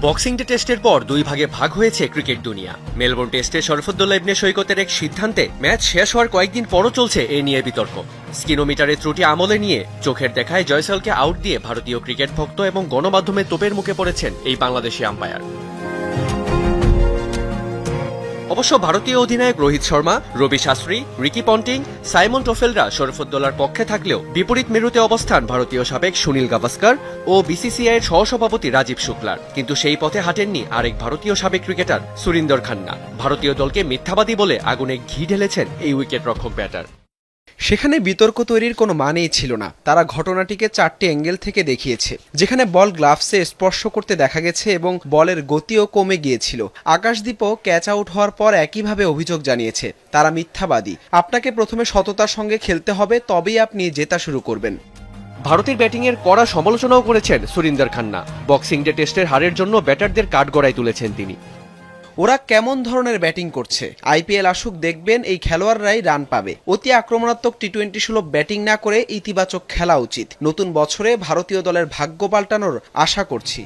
Boxing day টেস্টের পর দুই ভাগে ভাগ হয়েছে ক্রিকেট দুনিয়া। মেলবোর্ন টেস্টে শরফুদ্দোল্লা ইবনে সৈকতের এক সিদ্ধান্তে ম্যাচ শেষ হওয়ার কয়েকদিন পরও চলছে এ নিয়ে বিতর্ক। স্কিনোমিটারের ত্রুটি আমলে নিয়ে চোখের দেখায় জয়সলকে আউট দিয়ে ভারতীয় ক্রিকেট ভক্ত এবং গণমাধ্যমে তোপের মুখে পড়েছেন এই বাংলাদেশি আম্পায়ার। অবশ্য ভারতীয় অধিনায়ক Rohit Sharma, Ravi Shastri, Ricky Ponting, Simon টোফেলরা শরফুদ্দোল্লার পক্ষে থাকলেও বিপরীত মেরুতে অবস্থান ভারতীয় সাবেক সুনীল গাভাস্কার ও বিসিসিআই এর সহসভাপতি রাজীব শুক্লার। কিন্তু সেই পথে হাঁটেননি আরেক ভারতীয় সাবেক ক্রিকেটার সুরিন্দর খান্না। ভারতীয় দলকে মিথ্যাবাদী বলে আগুনে ঘি ঢেলেছেন এই উইকেট রক্ষক ব্যাটার। সেখানে বিতর্ক তৈরির কোনো মানেই ছিল না। তারা ঘটনাটিকে 4টি অ্যাঙ্গেল থেকে দেখিয়েছে, যেখানে বল গ্লাভসে স্পর্শ করতে দেখা গেছে এবং বলের গতিও কমে গিয়েছিল। আকাশদীপও ক্যাচ আউট হওয়ার পর একইভাবে অভিযোগ জানিয়েছে, তারা মিথ্যাবাদী। আপনাকে প্রথমে সততার সঙ্গে খেলতে হবে, তবেই আপনি জেতা শুরু করবেন। ভারতের ব্যাটিংয়ের কড়া সমালোচনাও করেছেন সুরিন্দর খান্না। বক্সিং ডে টেস্টের হারের জন্য ব্যাটারদের কাঠগড়ায় তুলেছেন তিনি। ওরা কেমন ধরনের ব্যাটিং করছে, আইপিএল আসুক দেখবেন এই খেলোয়াড়রাই রান পাবে। অতি আক্রমণাত্মক টি-20 সুলভ ব্যাটিং না করে ইতিবাচক খেলা উচিত। নতুন বছরে ভারতীয় দলের ভাগ্য পাল্টানোর আশা করছি।